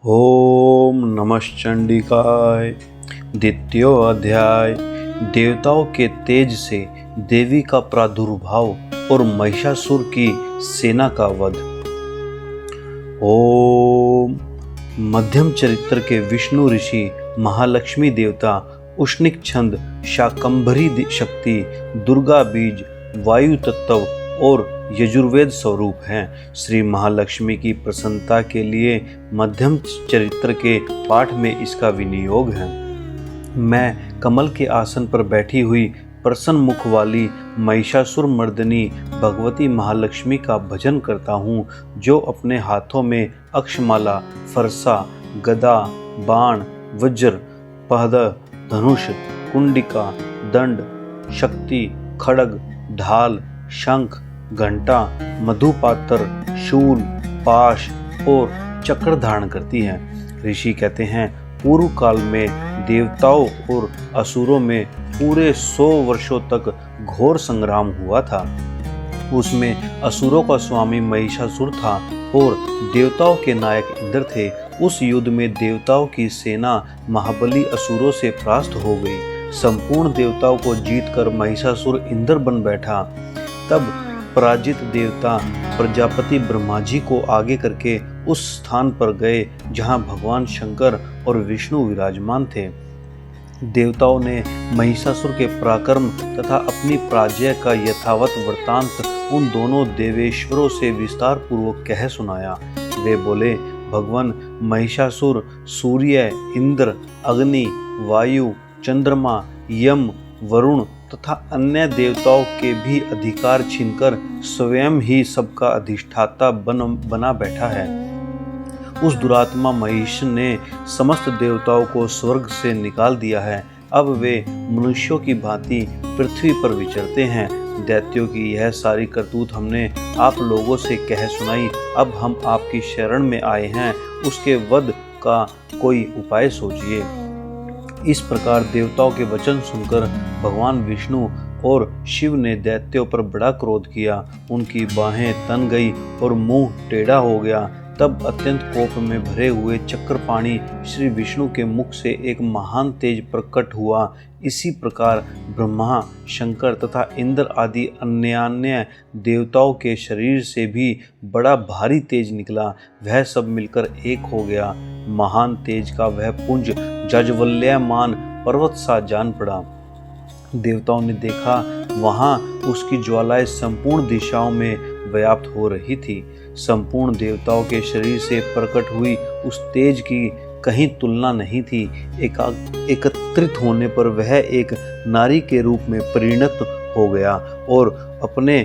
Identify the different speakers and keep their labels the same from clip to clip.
Speaker 1: ओम नमश्चंडिकाय। द्वितीय अध्याय। देवताओं के तेज से देवी का प्रादुर्भाव और महिषासुर की सेना का वध। ओम। मध्यम चरित्र के विष्णु ऋषि महालक्ष्मी देवता उष्णिक छंद शाकंभरी शक्ति दुर्गा बीज वायु तत्व और यजुर्वेद स्वरूप हैं। श्री महालक्ष्मी की प्रसन्नता के लिए मध्यम चरित्र के पाठ में इसका विनियोग है। मैं कमल के आसन पर बैठी हुई प्रसन्न मुख वाली महिषासुर मर्दिनी भगवती महालक्ष्मी का भजन करता हूँ, जो अपने हाथों में अक्षमाला, फरसा, गदा, बाण, वज्र, पहद, धनुष, कुंडिका, दंड, शक्ति, खड्ग, ढाल, शंख, घंटा, मधुपात्र, शूल, पाश और चक्र धारण करती है। ऋषि कहते हैं, पूर्व काल में देवताओं और असुरों में पूरे 100 वर्षों तक घोर संग्राम हुआ था। उसमें असुरों का स्वामी महिषासुर था और देवताओं के नायक इंद्र थे। उस युद्ध में देवताओं की सेना महाबली असुरों से परास्त हो गई। संपूर्ण देवताओं को जीतकर महिषासुर इंद्र बन बैठा। तब पराजित देवता प्रजापति ब्रह्मा जी को आगे करके उस स्थान पर गए जहां भगवान शंकर और विष्णु विराजमान थे। देवताओं ने महिषासुर के पराक्रम तथा अपनी पराजय का यथावत वृत्तांत उन दोनों देवेश्वरों से विस्तार पूर्वक कह सुनाया। वे बोले, भगवान महिषासुर सूर्य, इंद्र, अग्नि, वायु, चंद्रमा, यम, वरुण तथा अन्य देवताओं के भी अधिकार छीनकर स्वयं ही सबका अधिष्ठाता बना बैठा है। उस दुरात्मा महिष ने समस्त देवताओं को स्वर्ग से निकाल दिया है। अब वे मनुष्यों की भांति पृथ्वी पर विचरते हैं। दैत्यों की यह सारी करतूत हमने आप लोगों से कह सुनाई। अब हम आपकी शरण में आए हैं, उसके वध का कोई उपाय सोचिए। इस प्रकार देवताओं के वचन सुनकर भगवान विष्णु और शिव ने दैत्यों पर बड़ा क्रोध किया। उनकी बाहें तन गई और मुंह टेढ़ा हो गया। तब अत्यंत कोप में भरे हुए चक्रपाणी श्री विष्णु के मुख से एक महान तेज प्रकट हुआ। इसी प्रकार ब्रह्मा, शंकर तथा इंद्र आदि अन्य देवताओं के शरीर से भी बड़ा भारी तेज निकला। वह सब मिलकर एक हो गया। महान तेज का वह पुंज जाज्वल्यमान पर्वत सा जान पड़ा। देवताओं ने देखा, वहां उसकी ज्वालाएं संपूर्ण दिशाओं में व्याप्त हो रही थी। संपूर्ण देवताओं के शरीर से प्रकट हुई उस तेज की कहीं तुलना नहीं थी। एकत्रित होने पर वह एक नारी के रूप में परिणत हो गया और अपने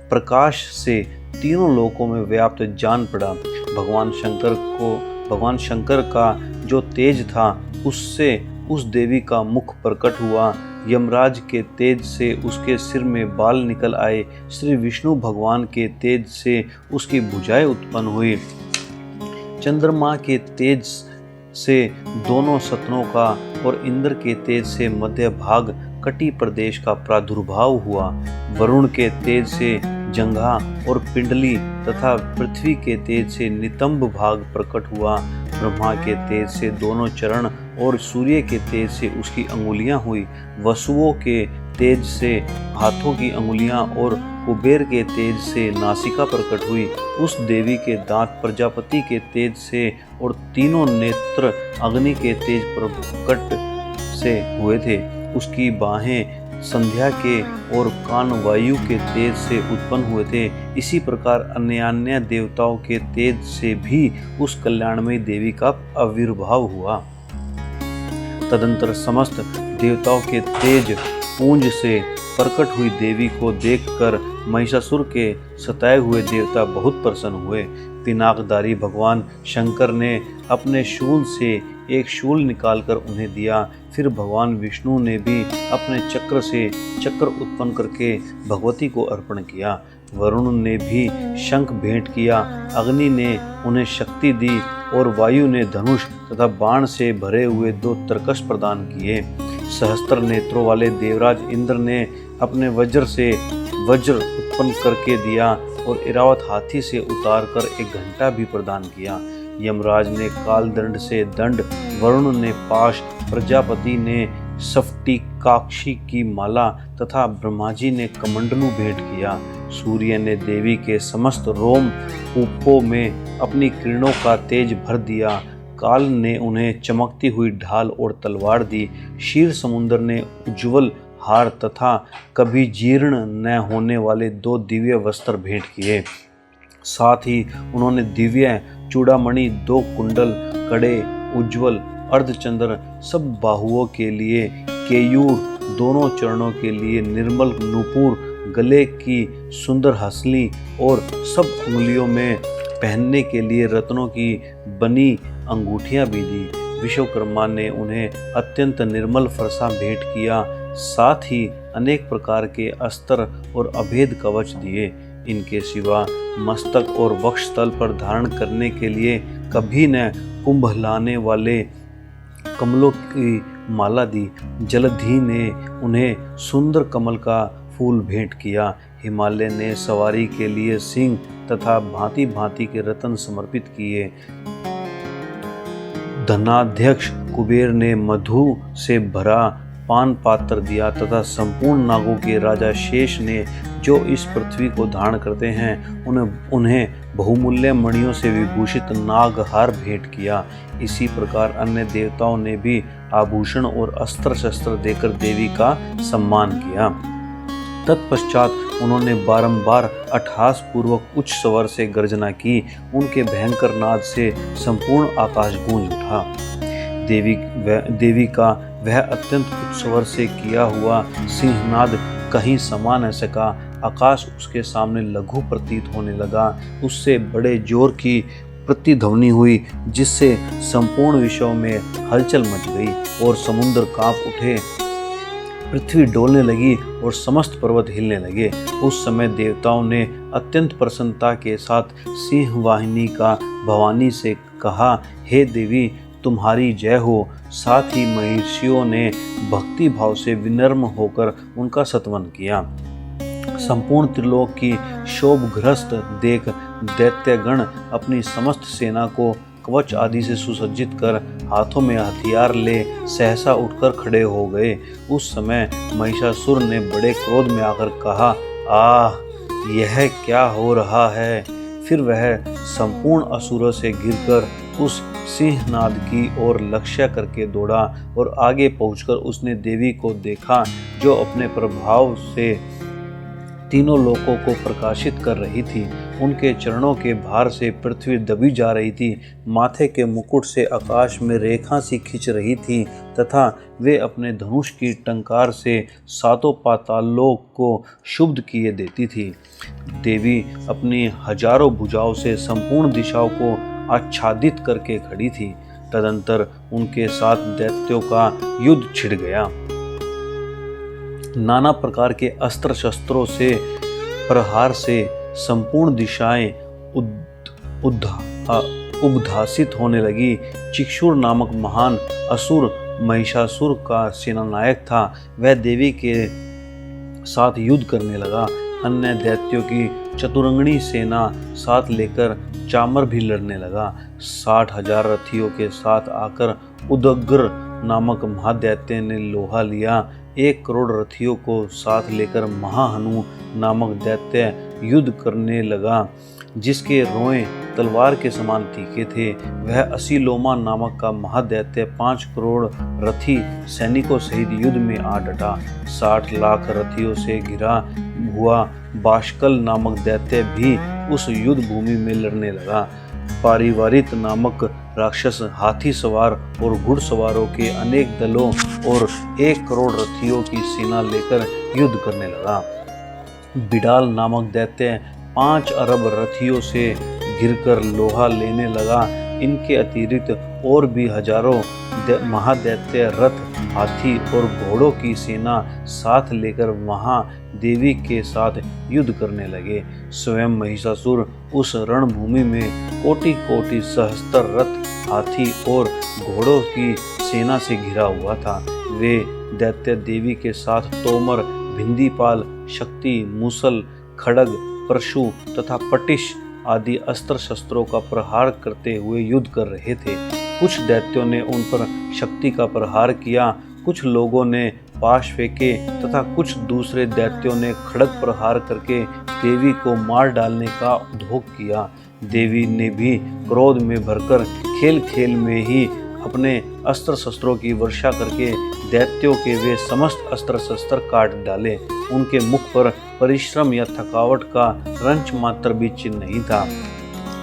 Speaker 1: प्रकाश से तीनों लोकों में व्याप्त जान पड़ा। भगवान शंकर का जो तेज था, उससे उस देवी का मुख प्रकट हुआ। यमराज के तेज से उसके सिर में बाल निकल आए। श्री विष्णु भगवान के तेज से उसकी भुजाएं उत्पन्न हुई। चंद्रमा के तेज से दोनों सतनों का और इंद्र के तेज से मध्य भाग कटी प्रदेश का प्रादुर्भाव हुआ। वरुण के तेज से जंघा और पिंडली तथा पृथ्वी के तेज से नितंब भाग प्रकट हुआ। ब्रह्मा के तेज से दोनों चरण और सूर्य के तेज से उसकी अंगुलियां हुई। वसुओं के तेज से हाथों की अंगुलियां और कुबेर के तेज से नासिका प्रकट हुई। उस देवी के दांत प्रजापति के तेज से और तीनों नेत्र अग्नि के तेज प्रकट से हुए थे। उसकी बाहें संध्या के और कान वायु के तेज से उत्पन्न हुए थे। इसी प्रकार अन्य देवताओं के तेज से भी उस कल्याणमयी देवी का आविर्भाव हुआ। तदंतर समस्त देवताओं के तेज पुंज से प्रकट हुई देवी को देखकर महिषासुर के सताए हुए देवता बहुत प्रसन्न हुए। पिनाकधारी भगवान शंकर ने अपने शूल से एक शूल निकालकर उन्हें दिया। फिर भगवान विष्णु ने भी अपने चक्र से चक्र उत्पन्न करके भगवती को अर्पण किया। वरुण ने भी शंख भेंट किया। अग्नि ने उन्हें शक्ति दी और वायु ने धनुष तथा बाण से भरे हुए 2 तरकश प्रदान किए। सहस्त्र नेत्रों वाले देवराज इंद्र ने अपने वज्र से वज्र उत्पन्न करके दिया और इरावत हाथी से उतार कर एक घंटा भी प्रदान किया। यमराज ने कालदंड से दंड, वरुण ने पाश, प्रजापति ने स्फटिकाक्षी की माला तथा ब्रह्माजी ने कमंडलू भेंट किया। सूर्य ने देवी के समस्त रोम कूपों में अपनी किरणों का तेज भर दिया। काल ने उन्हें चमकती हुई ढाल और तलवार दी। क्षीर समुद्र ने उज्ज्वल हार तथा कभी जीर्ण न होने वाले 2 दिव्य वस्त्र भेंट किए। साथ ही उन्होंने दिव्य चूड़ामणि, 2 कुंडल, कड़े, उज्ज्वल अर्धचंद्र, सब बाहुओं के लिए केयूर, दोनों चरणों के लिए निर्मल नूपुर, गले की सुंदर हंसली और सब उंगलियों में पहनने के लिए रत्नों की बनी अंगूठियां भी दी। विश्वकर्मा ने उन्हें अत्यंत निर्मल फरसा भेंट किया। साथ ही अनेक प्रकार के अस्त्र और अभेद कवच दिए। इनके सिवा मस्तक और वक्षस्थल पर धारण करने के लिए कभी न कुंभलाने वाले कमलों की माला दी। जलधि ने उन्हें सुंदर कमल का फूल भेंट किया। हिमालय ने सवारी के लिए सिंह तथा भांति भांति के रत्न समर्पित किए। धनाध्यक्ष कुबेर ने मधु से भरा पान पात्र दिया तथा संपूर्ण नागों के राजा शेष ने जो इस पृथ्वी को धारण करते हैं उन्हें बहुमूल्य मणियों से विभूषित नागहार भेंट किया। इसी प्रकार अन्य देवताओं ने भी आभूषण और अस्त्र शस्त्र देकर देवी का सम्मान किया। तत्पश्चात उन्होंने बारंबार अट्टहास पूर्वक उच्च स्वर से गर्जना की। उनके भयंकर नाद से संपूर्ण आकाश गूंज उठा। देवी का वह अत्यंत उच्च स्वर से किया हुआ सिंहनाद कहीं समा न सका। आकाश उसके सामने लघु प्रतीत होने लगा। उससे बड़े जोर की प्रतिध्वनि हुई, जिससे संपूर्ण विश्व में हलचल मच गई और समुद्र कांप उठे। पृथ्वी डोलने लगी और समस्त पर्वत हिलने लगे। उस समय देवताओं ने अत्यंत प्रसन्नता के साथ सिंहवाहिनी का भवानी से कहा, हे देवी तुम्हारी जय हो। साथ ही महर्षियों ने भक्ति भाव से विनम्र होकर उनका स्तवन किया। संपूर्ण त्रिलोक की शोभग्रस्त देख दैत्यगण अपनी समस्त सेना को कवच आदि से सुसज्जित कर हाथों में हथियार ले सहसा उठकर खड़े हो गए। उस समय महिषासुर ने बड़े क्रोध में आकर कहा, आह, यह क्या हो रहा है। फिर वह संपूर्ण असुरों से गिरकर उस सिंहनाद की ओर लक्ष्य करके दौड़ा और आगे पहुंचकर उसने देवी को देखा, जो अपने प्रभाव से तीनों लोकों को प्रकाशित कर रही थी। उनके चरणों के भार से पृथ्वी दबी जा रही थी। माथे के मुकुट से आकाश में रेखा सी खिंच रही थी तथा वे अपने धनुष की टंकार से 7 पातालों को शुद्ध किए देती थी। देवी अपनी हजारों भुजाओं से संपूर्ण दिशाओं को आच्छादित करके खड़ी थी। तदंतर उनके साथ दैत्यों का युद्ध छिड़ गया। नाना प्रकार के अस्त्र शस्त्रों से प्रहार से संपूर्ण दिशाएं उद्भासित होने लगी। चिक्षुर नामक महान असुर महिषासुर का सेनानायक था। वह देवी के साथ युद्ध करने लगा। अन्य दैत्यों की चतुरंगणी सेना साथ लेकर चामर भी लड़ने लगा। 60,000 रथियों के साथ आकर उदग्र नामक महादैत्य ने लोहा लिया। 1 करोड़ रथियों को साथ लेकर महाहनु नामक दैत्य युद्ध करने लगा, जिसके रोएं तलवार के समान तीखे थे। वह असीलोमा नामक का महादैत्य 5 करोड़ रथी सैनिकों सहित युद्ध में आ डटा। 60 लाख रथियों से घिरा हुआ बाष्कल नामक दैत्य भी उस युद्ध भूमि में लड़ने लगा। पारिवारित नामक राक्षस हाथी सवार और घुड़सवारों के अनेक दलों और 1 करोड़ रथियों की सेना लेकर युद्ध करने लगा। बिडाल नामक दैत्य 5 अरब रथियों से घिरकर लोहा लेने लगा। इनके अतिरिक्त और भी हजारों महादैत्य रथ, हाथी और घोड़ों की सेना साथ लेकर महादेवी के साथ युद्ध करने लगे। स्वयं महिषासुर उस रणभूमि में कोटि कोटि सहस्त्र रथ, हाथी और घोड़ों की सेना से घिरा हुआ था। वे दैत्य देवी के साथ तोमर, भिंदीपाल, शक्ति, मूसल, खड्ग, परशु तथा पटिश आदि अस्त्र शस्त्रों का प्रहार करते हुए युद्ध कर रहे थे। कुछ दैत्यों ने उन पर शक्ति का प्रहार किया, कुछ लोगों ने पाश फेंके तथा कुछ दूसरे दैत्यों ने खड़ग प्रहार करके देवी को मार डालने का उद्योग किया। देवी ने भी क्रोध में भरकर खेल खेल में ही अपने अस्त्र शस्त्रों की वर्षा करके दैत्यों के वे समस्त अस्त्र शस्त्र काट डाले। उनके मुख पर परिश्रम या थकावट का रंच मात्र भी चिन्ह नहीं था।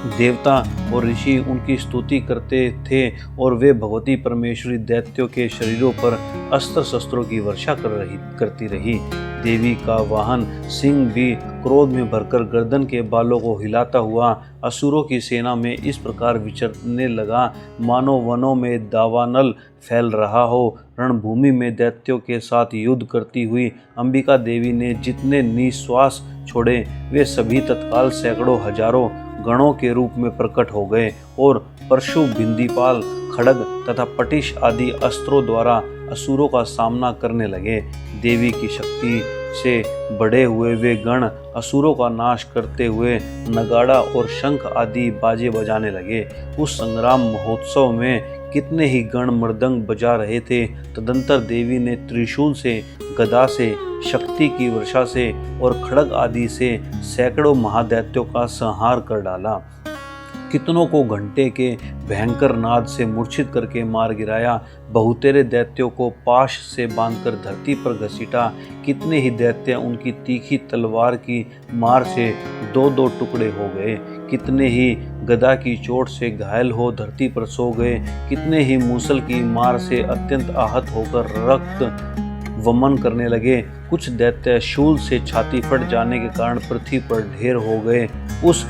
Speaker 1: देवता और ऋषि उनकी स्तुति करते थे और वे भगवती परमेश्वरी दैत्यों के शरीरों पर अस्त्र शस्त्रों की वर्षा करती रही। देवी का वाहन सिंह भी क्रोध में भरकर गर्दन के बालों को हिलाता हुआ असुरों की सेना में इस प्रकार विचरने लगा मानो वनों में दावानल फैल रहा हो। रणभूमि में दैत्यों के साथ युद्ध करती हुई अंबिका देवी ने जितने निश्वास छोड़े वे सभी तत्काल सैकड़ों हजारों गणों के रूप में प्रकट हो गए और परशु, बिंदीपाल, खड़ग तथा पटिश आदि अस्त्रों द्वारा असुरों का सामना करने लगे। देवी की शक्ति से बढ़े हुए वे गण असुरों का नाश करते हुए नगाड़ा और शंख आदि बाजे बजाने लगे। उस संग्राम महोत्सव में कितने ही गण मृदंग बजा रहे थे। तदंतर देवी ने त्रिशूल से, गदा से, शक्ति की वर्षा से और खड़ग आदि से सैकड़ों महादैत्यों का संहार कर डाला। कितनों को घंटे के भयंकर नाद से मूर्छित करके मार गिराया। बहुतेरे दैत्यों को पाश से बांधकर धरती पर घसीटा। कितने ही दैत्य उनकी तीखी तलवार की मार से दो दो टुकड़े हो गए। कितने ही गदा की चोट से घायल हो धरती पर सो गए। कितने ही मूसल की मार से अत्यंत आहत होकर रक्त वमन करने लगे। कुछ दैत्य शूल से छाती फट जाने के कारण पृथ्वी पर ढेर हो गए। उस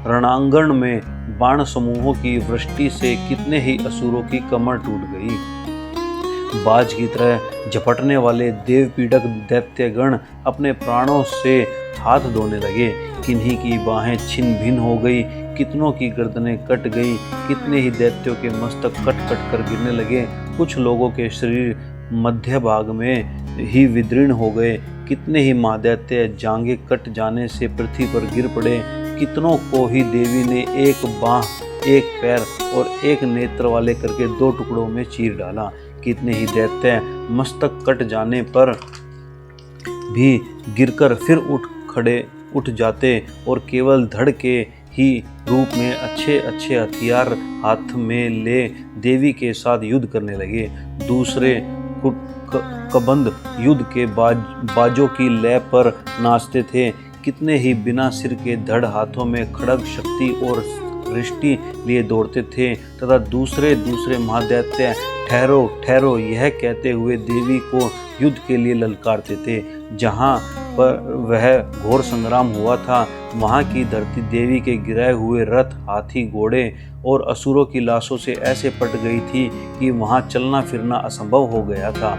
Speaker 1: रणांगण में बाण समूहों की वृष्टि से कितने ही असुरों की कमर टूट गई। बाज की तरह झपटने वाले देवपीड़क दैत्यगण अपने प्राणों से हाथ धोने लगे। किन्हीं की बाहें छिन्न भिन्न हो गई, कितनों की गर्दनें कट गई। कितने ही दैत्यों के मस्तक कट कट कर गिरने लगे। कुछ लोगों के शरीर मध्य भाग में ही विदीर्ण हो गए। कितने ही महादैत्य जांघें कट जाने से पृथ्वी पर गिर पड़े। कितनों को ही देवी ने एक बाह, एक पैर और एक नेत्र वाले करके दो टुकड़ों में चीर डाला। कितने ही दैत्य मस्तक कट जाने पर भी गिरकर फिर उठ जाते और केवल धड़ के ही रूप में अच्छे अच्छे हथियार हाथ में ले देवी के साथ युद्ध करने लगे। दूसरे कबंध युद्ध के बाजों की लय पर नाचते थे। कितने ही बिना सिर के धड़ हाथों में खड़ग, शक्ति और रिष्टि लिए दौड़ते थे तथा दूसरे महादैत्य ठहरो ठहरो यह कहते हुए देवी को युद्ध के लिए ललकारते थे। जहाँ पर वह घोर संग्राम हुआ था वहाँ की धरती देवी के गिराए हुए रथ, हाथी, घोड़े और असुरों की लाशों से ऐसे पट गई थी कि वहाँ चलना फिरना असंभव हो गया था।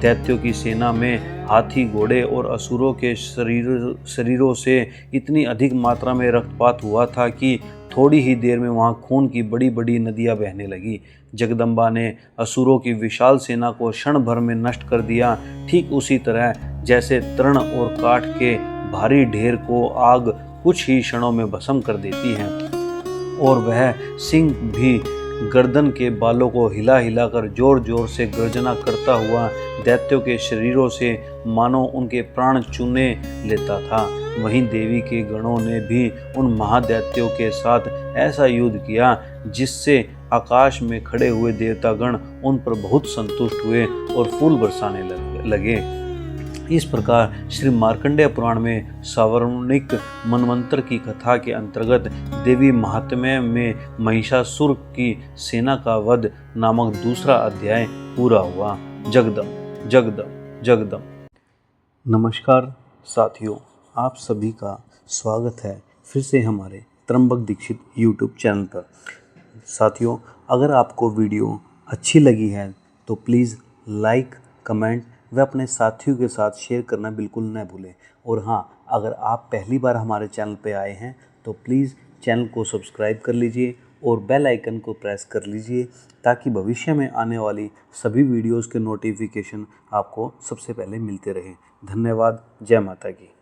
Speaker 1: दैत्यों की सेना में हाथी, घोड़े और असुरों के शरीरों से इतनी अधिक मात्रा में रक्तपात हुआ था कि थोड़ी ही देर में वहाँ खून की बड़ी बड़ी नदियाँ बहने लगी। जगदम्बा ने असुरों की विशाल सेना को क्षण भर में नष्ट कर दिया। ठीक उसी तरह जैसे तृण और काठ के भारी ढेर को आग कुछ ही क्षणों में भस्म कर देती है, और वह सिंह भी गर्दन के बालों को हिला हिलाकर जोर जोर से गर्जना करता हुआ दैत्यों के शरीरों से मानो उनके प्राण चूने लेता था। वहीं देवी के गणों ने भी उन महादैत्यों के साथ ऐसा युद्ध किया जिससे आकाश में खड़े हुए देवतागण उन पर बहुत संतुष्ट हुए और फूल बरसाने लगे। इस प्रकार श्री मार्कंडेय पुराण में सावर्णिक मनवंतर की कथा के अंतर्गत देवी महात्म्य में महिषासुर की सेना का वध नामक दूसरा अध्याय पूरा हुआ। जगदम जगदम जगदम। नमस्कार साथियों, आप सभी का स्वागत है फिर से हमारे त्र्यंबक दीक्षित यूट्यूब चैनल पर। साथियों, अगर आपको वीडियो अच्छी लगी है तो प्लीज़ लाइक, कमेंट व अपने साथियों के साथ शेयर करना बिल्कुल न भूलें। और हाँ, अगर आप पहली बार हमारे चैनल पर आए हैं तो प्लीज़ चैनल को सब्सक्राइब कर लीजिए और बेल आइकन को प्रेस कर लीजिए ताकि भविष्य में आने वाली सभी वीडियोस के नोटिफिकेशन आपको सबसे पहले मिलते रहें। धन्यवाद। जय माता की।